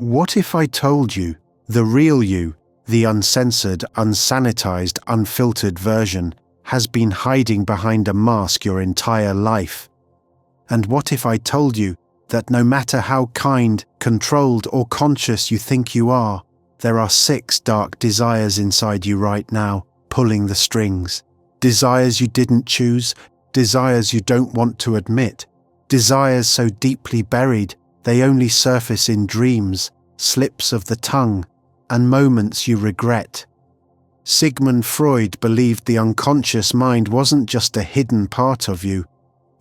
What if I told you the real you, the uncensored, unsanitized, unfiltered version, has been hiding behind a mask your entire life? And what if I told you that no matter how kind, controlled, or conscious you think you are, there are 6 dark desires inside you right now, pulling the strings? Desires you didn't choose, desires you don't want to admit, desires so deeply buried they only surface in dreams, slips of the tongue, and moments you regret. Sigmund Freud believed the unconscious mind wasn't just a hidden part of you,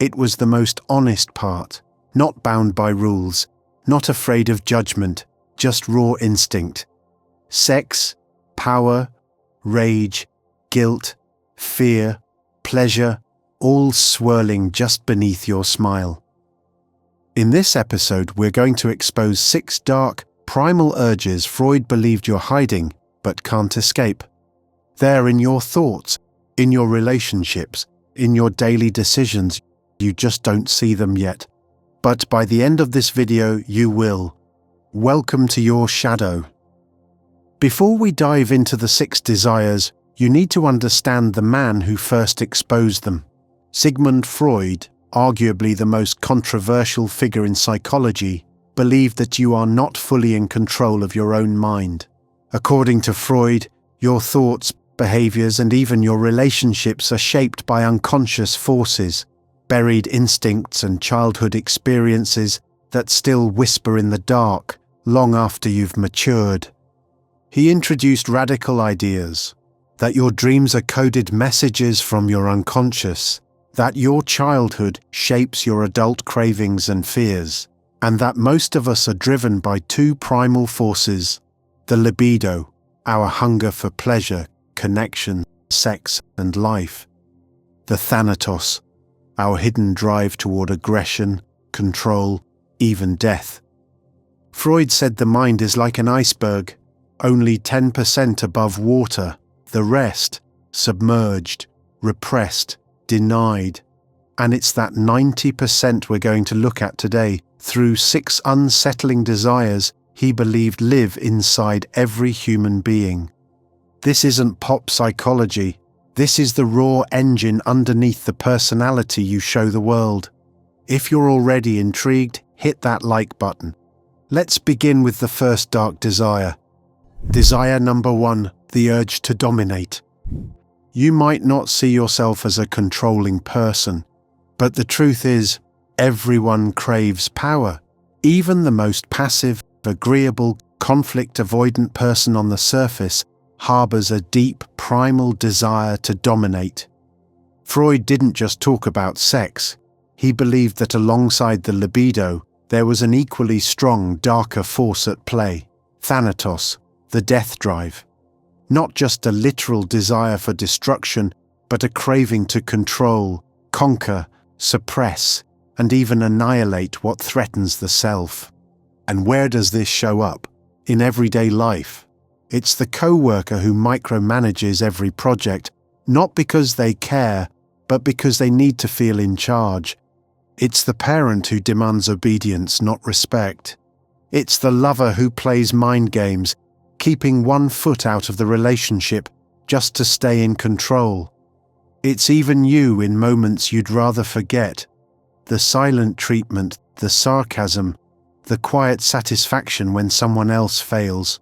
it was the most honest part, not bound by rules, not afraid of judgment, just raw instinct. Sex, power, rage, guilt, fear, pleasure, all swirling just beneath your smile. In this episode, we're going to expose 6 dark, primal urges Freud believed you're hiding but can't escape. They're in your thoughts, in your relationships, in your daily decisions. You just don't see them yet. But by the end of this video, you will. Welcome to your shadow. Before we dive into the 6 desires, you need to understand the man who first exposed them. Sigmund Freud, arguably the most controversial figure in psychology, believed that you are not fully in control of your own mind. According to Freud, your thoughts, behaviors, and even your relationships are shaped by unconscious forces, buried instincts and childhood experiences that still whisper in the dark long after you've matured. He introduced radical ideas that your dreams are coded messages from your unconscious, that your childhood shapes your adult cravings and fears, and that most of us are driven by 2 primal forces: the libido, our hunger for pleasure, connection, sex, and life; the thanatos, our hidden drive toward aggression, control, even death. Freud said the mind is like an iceberg, only 10% above water, the rest submerged, repressed, denied. And it's that 90% we're going to look at today through 6 unsettling desires he believed live inside every human being. This isn't pop psychology. This is the raw engine underneath the personality you show the world. If you're already intrigued, hit that like button. Let's begin with the first dark desire. Desire number 1, the urge to dominate. You might not see yourself as a controlling person, but the truth is, everyone craves power. Even the most passive, agreeable, conflict-avoidant person on the surface harbors a deep, primal desire to dominate. Freud didn't just talk about sex. He believed that alongside the libido, there was an equally strong, darker force at play: thanatos, the death drive. Not just a literal desire for destruction, but a craving to control, conquer, suppress, and even annihilate what threatens the self. And where does this show up? In everyday life. It's the co-worker who micromanages every project, not because they care, but because they need to feel in charge. It's the parent who demands obedience, not respect. It's the lover who plays mind games, keeping one foot out of the relationship just to stay in control. It's even you in moments you'd rather forget. The silent treatment, the sarcasm, the quiet satisfaction when someone else fails.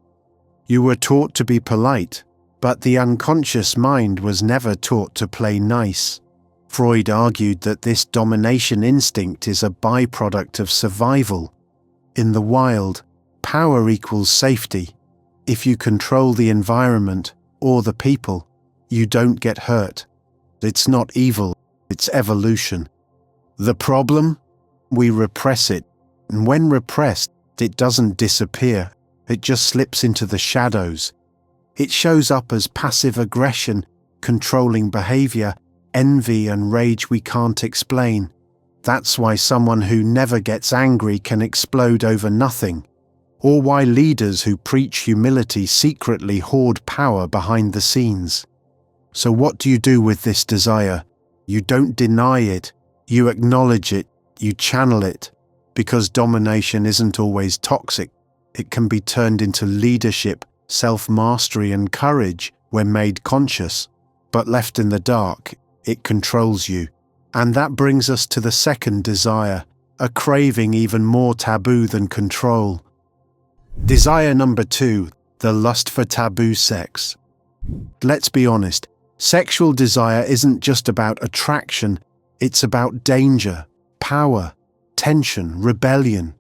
You were taught to be polite, but the unconscious mind was never taught to play nice. Freud argued that this domination instinct is a byproduct of survival. In the wild, power equals safety. If you control the environment or the people, you don't get hurt. It's not evil, it's evolution. The problem? We repress it, and when repressed, it doesn't disappear, it just slips into the shadows. It shows up as passive aggression, controlling behavior, envy and rage we can't explain. That's why someone who never gets angry can explode over nothing, or why leaders who preach humility secretly hoard power behind the scenes. So what do you do with this desire? You don't deny it, you acknowledge it, you channel it, because domination isn't always toxic. It can be turned into leadership, self-mastery, and courage when made conscious. But left in the dark, it controls you. And that brings us to the second desire, a craving even more taboo than control. Desire number 2, the lust for taboo sex. Let's be honest, sexual desire isn't just about attraction, it's about danger, power, tension, rebellion.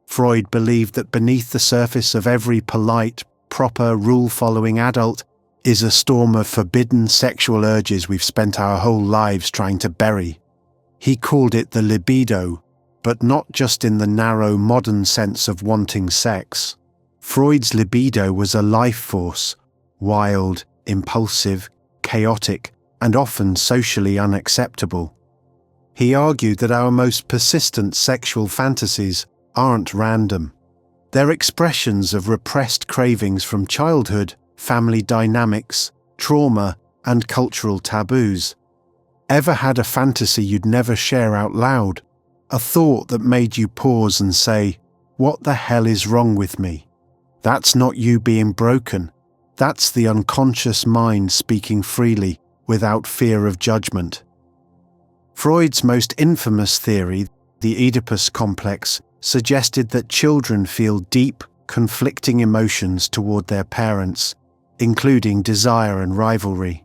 Freud believed that beneath the surface of every polite, proper, rule-following adult is a storm of forbidden sexual urges we've spent our whole lives trying to bury. He called it the libido, but not just in the narrow modern sense of wanting sex. Freud's libido was a life force, wild, impulsive, chaotic, and often socially unacceptable. He argued that our most persistent sexual fantasies aren't random. They're expressions of repressed cravings from childhood, family dynamics, trauma, and cultural taboos. Ever had a fantasy you'd never share out loud? A thought that made you pause and say, "What the hell is wrong with me?" That's not you being broken. That's the unconscious mind speaking freely, without fear of judgment. Freud's most infamous theory, the Oedipus complex, suggested that children feel deep, conflicting emotions toward their parents, including desire and rivalry.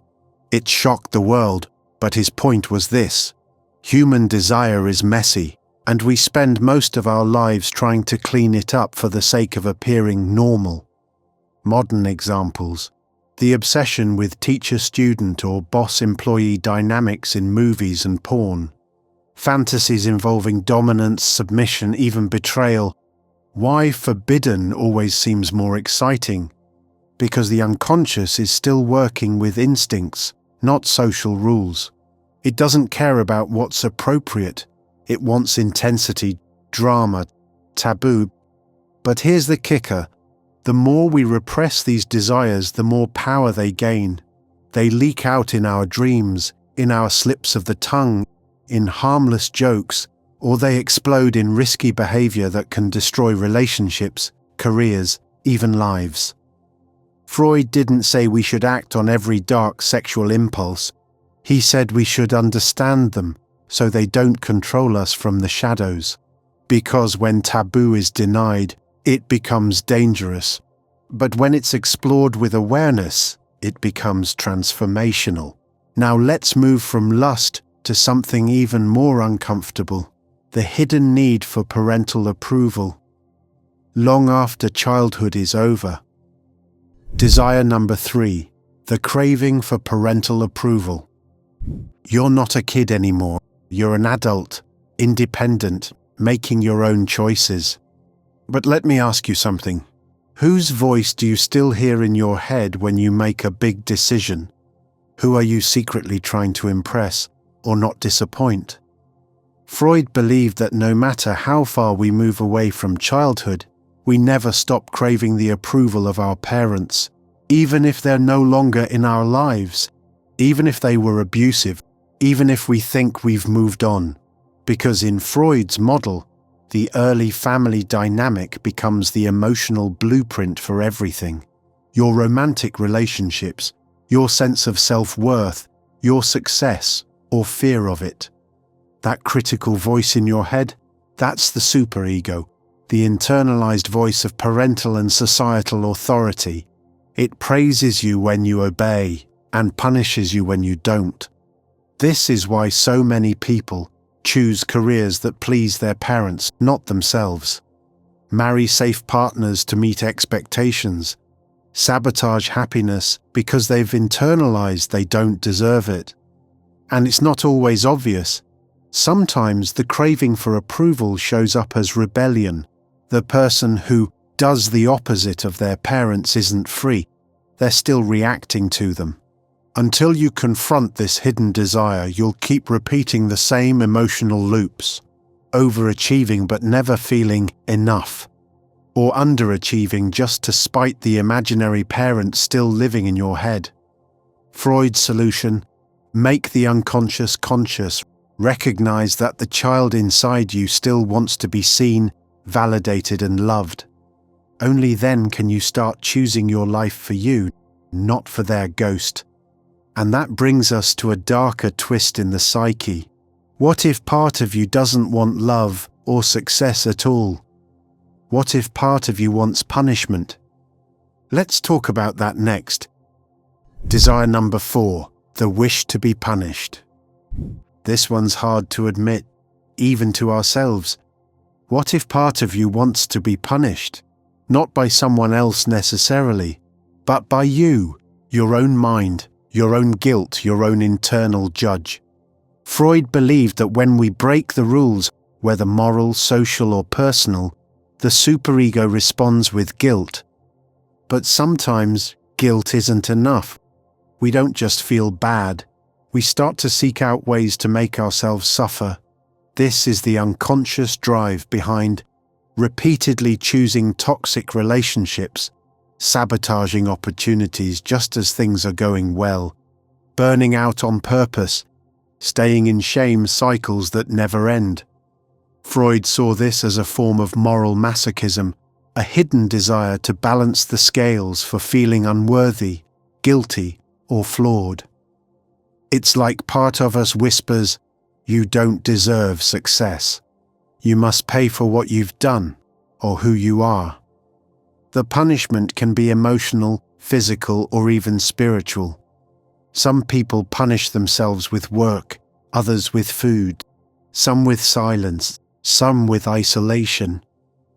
It shocked the world, but his point was this: human desire is messy, and we spend most of our lives trying to clean it up for the sake of appearing normal. Modern examples: the obsession with teacher-student or boss-employee dynamics in movies and porn. Fantasies involving dominance, submission, even betrayal. Why forbidden always seems more exciting? Because the unconscious is still working with instincts, not social rules. It doesn't care about what's appropriate. It wants intensity, drama, taboo. But here's the kicker. The more we repress these desires, the more power they gain. They leak out in our dreams, in our slips of the tongue, in harmless jokes, or they explode in risky behavior that can destroy relationships, careers, even lives. Freud didn't say we should act on every dark sexual impulse. He said we should understand them so they don't control us from the shadows. Because when taboo is denied, it becomes dangerous. But when it's explored with awareness, it becomes transformational. Now let's move from lust to something even more uncomfortable: the hidden need for parental approval. Long after childhood is over. Desire number 3, the craving for parental approval. You're not a kid anymore. You're an adult, independent, making your own choices. But let me ask you something. Whose voice do you still hear in your head when you make a big decision? Who are you secretly trying to impress or not disappoint? Freud believed that no matter how far we move away from childhood, we never stop craving the approval of our parents, even if they're no longer in our lives, even if they were abusive, even if we think we've moved on. Because in Freud's model, the early family dynamic becomes the emotional blueprint for everything. Your romantic relationships, your sense of self-worth, your success, or fear of it. That critical voice in your head, that's the superego, the internalized voice of parental and societal authority. It praises you when you obey and punishes you when you don't. This is why so many people choose careers that please their parents, not themselves. Marry safe partners to meet expectations. Sabotage happiness because they've internalized they don't deserve it. And it's not always obvious. Sometimes the craving for approval shows up as rebellion. The person who does the opposite of their parents isn't free. They're still reacting to them. Until you confront this hidden desire, you'll keep repeating the same emotional loops, overachieving but never feeling enough, or underachieving just to spite the imaginary parent still living in your head. Freud's solution: make the unconscious conscious. Recognize that the child inside you still wants to be seen, validated, and loved. Only then can you start choosing your life for you, not for their ghost. And that brings us to a darker twist in the psyche. What if part of you doesn't want love or success at all? What if part of you wants punishment? Let's talk about that next. Desire number 4, the wish to be punished. This one's hard to admit, even to ourselves. What if part of you wants to be punished? Not by someone else necessarily, but by you, your own mind, your own guilt, your own internal judge. Freud believed that when we break the rules, whether moral, social, or personal, the superego responds with guilt. But sometimes guilt isn't enough. We don't just feel bad. We start to seek out ways to make ourselves suffer. This is the unconscious drive behind repeatedly choosing toxic relationships, sabotaging opportunities just as things are going well, burning out on purpose, staying in shame cycles that never end. Freud saw this as a form of moral masochism, a hidden desire to balance the scales for feeling unworthy, guilty, or flawed. It's like part of us whispers, "You don't deserve success. You must pay for what you've done, or who you are." The punishment can be emotional, physical, or even spiritual. Some people punish themselves with work, others with food, some with silence, some with isolation.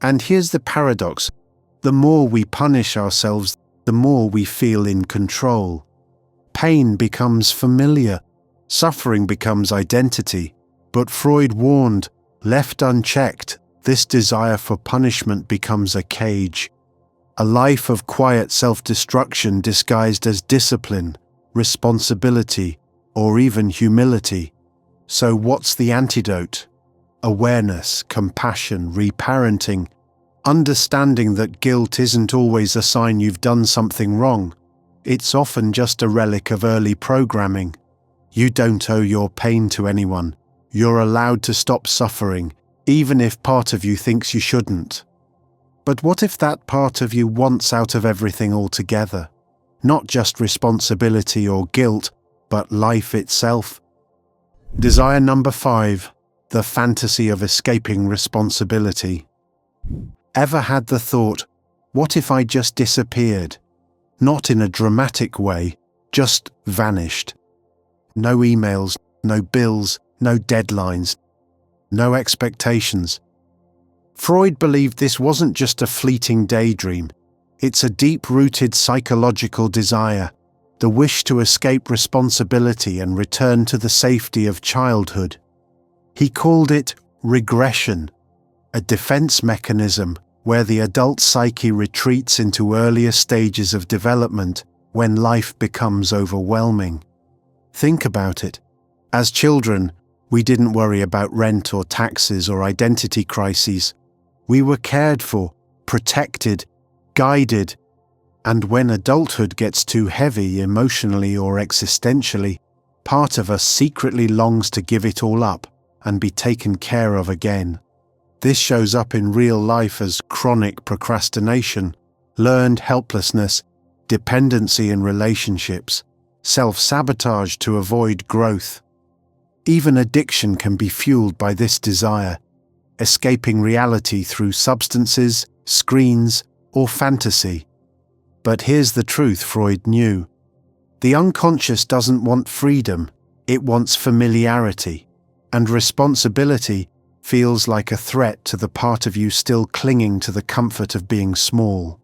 And here's the paradox. The more we punish ourselves, the more we feel in control. Pain becomes familiar, suffering becomes identity. But Freud warned, left unchecked, this desire for punishment becomes a cage. A life of quiet self-destruction disguised as discipline, responsibility, or even humility. So what's the antidote? Awareness, compassion, reparenting, understanding that guilt isn't always a sign you've done something wrong. It's often just a relic of early programming. You don't owe your pain to anyone. You're allowed to stop suffering, even if part of you thinks you shouldn't. But what if that part of you wants out of everything altogether? Not just responsibility or guilt, but life itself. Desire number 5, the fantasy of escaping responsibility. Ever had the thought, what if I just disappeared? Not in a dramatic way, just vanished. No emails, no bills, no deadlines, no expectations. Freud believed this wasn't just a fleeting daydream. It's a deep-rooted psychological desire, the wish to escape responsibility and return to the safety of childhood. He called it regression, a defense mechanism where the adult psyche retreats into earlier stages of development when life becomes overwhelming. Think about it. As children, we didn't worry about rent or taxes or identity crises. We were cared for, protected, guided, and when adulthood gets too heavy emotionally or existentially, part of us secretly longs to give it all up and be taken care of again. This shows up in real life as chronic procrastination, learned helplessness, dependency in relationships, self-sabotage to avoid growth. Even addiction can be fueled by this desire, escaping reality through substances, screens, or fantasy. But here's the truth Freud knew. The unconscious doesn't want freedom, it wants familiarity, and responsibility feels like a threat to the part of you still clinging to the comfort of being small.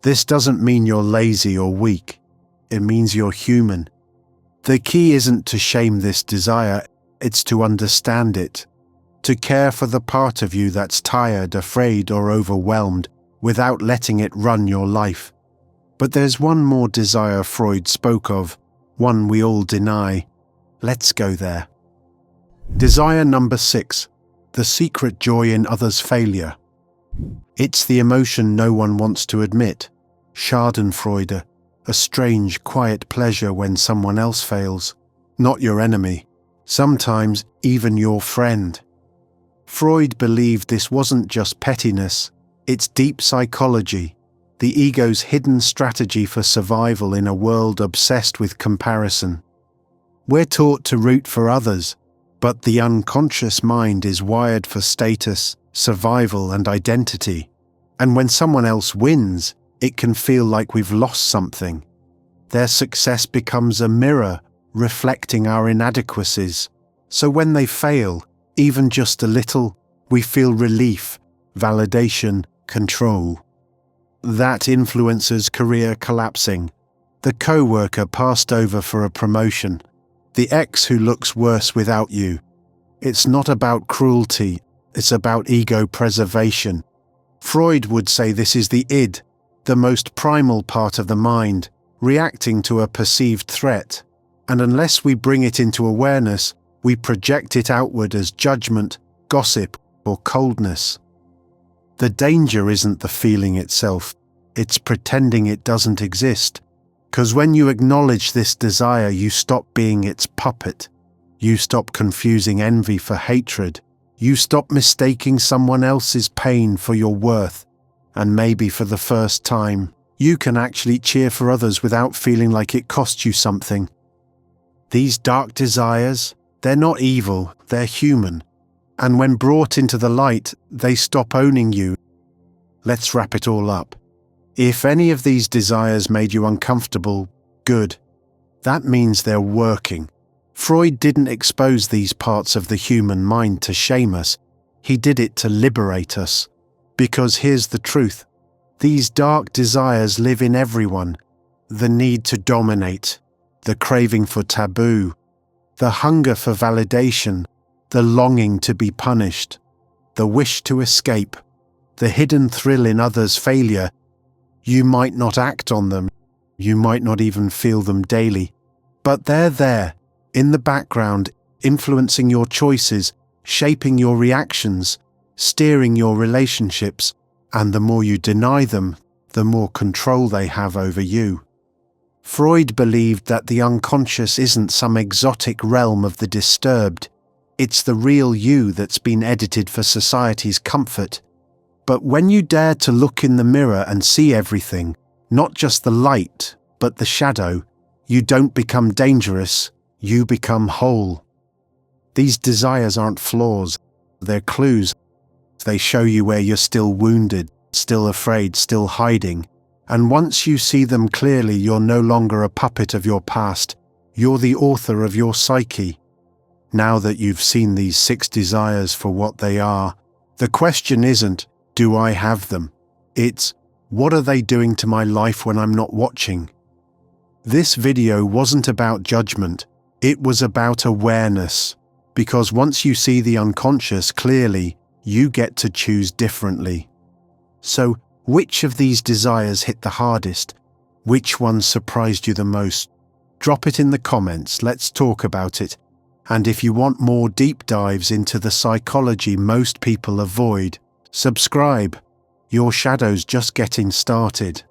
This doesn't mean you're lazy or weak. It means you're human. The key isn't to shame this desire, it's to understand it. To care for the part of you that's tired, afraid, or overwhelmed without letting it run your life. But there's one more desire Freud spoke of, one we all deny. Let's go there. Desire number 6. The secret joy in others' failure. It's the emotion no one wants to admit. Schadenfreude, a strange, quiet pleasure when someone else fails. Not your enemy, sometimes even your friend. Freud believed this wasn't just pettiness, It's deep psychology, the ego's hidden strategy for survival in a world obsessed with comparison. We're taught to root for others, but the unconscious mind is wired for status, survival, and identity. And when someone else wins, it can feel like we've lost something. Their success becomes a mirror reflecting our inadequacies. So when they fail, even just a little, we feel relief, validation, control. That influencer's career collapsing, the co-worker passed over for a promotion, the ex who looks worse without you. It's not about cruelty, it's about ego preservation. Freud would say this is the id, the most primal part of the mind, reacting to a perceived threat. And unless we bring it into awareness, we project it outward as judgment, gossip, or coldness. The danger isn't the feeling itself, it's pretending it doesn't exist. 'Cause when you acknowledge this desire, you stop being its puppet. You stop confusing envy for hatred. You stop mistaking someone else's pain for your worth. And maybe for the first time, you can actually cheer for others without feeling like it cost you something. These dark desires, they're not evil, they're human. And when brought into the light, they stop owning you. Let's wrap it all up. If any of these desires made you uncomfortable, good. That means they're working. Freud didn't expose these parts of the human mind to shame us. He did it to liberate us. Because here's the truth. These dark desires live in everyone. The need to dominate, the craving for taboo, the hunger for validation, the longing to be punished, the wish to escape, the hidden thrill in others' failure. You might not act on them, you might not even feel them daily, but they're there, in the background, influencing your choices, shaping your reactions, steering your relationships, and the more you deny them, the more control they have over you. Freud believed that the unconscious isn't some exotic realm of the disturbed, it's the real you that's been edited for society's comfort. But when you dare to look in the mirror and see everything, not just the light, but the shadow, you don't become dangerous, you become whole. These desires aren't flaws, they're clues. They show you where you're still wounded, still afraid, still hiding. And once you see them clearly, you're no longer a puppet of your past, you're the author of your psyche. Now that you've seen these 6 desires for what they are, the question isn't, do I have them? It's, what are they doing to my life when I'm not watching? This video wasn't about judgment, it was about awareness. Because once you see the unconscious clearly, you get to choose differently. So, which of these desires hit the hardest? Which one surprised you the most? Drop it in the comments, let's talk about it. And if you want more deep dives into the psychology most people avoid, subscribe. Your shadow's just getting started.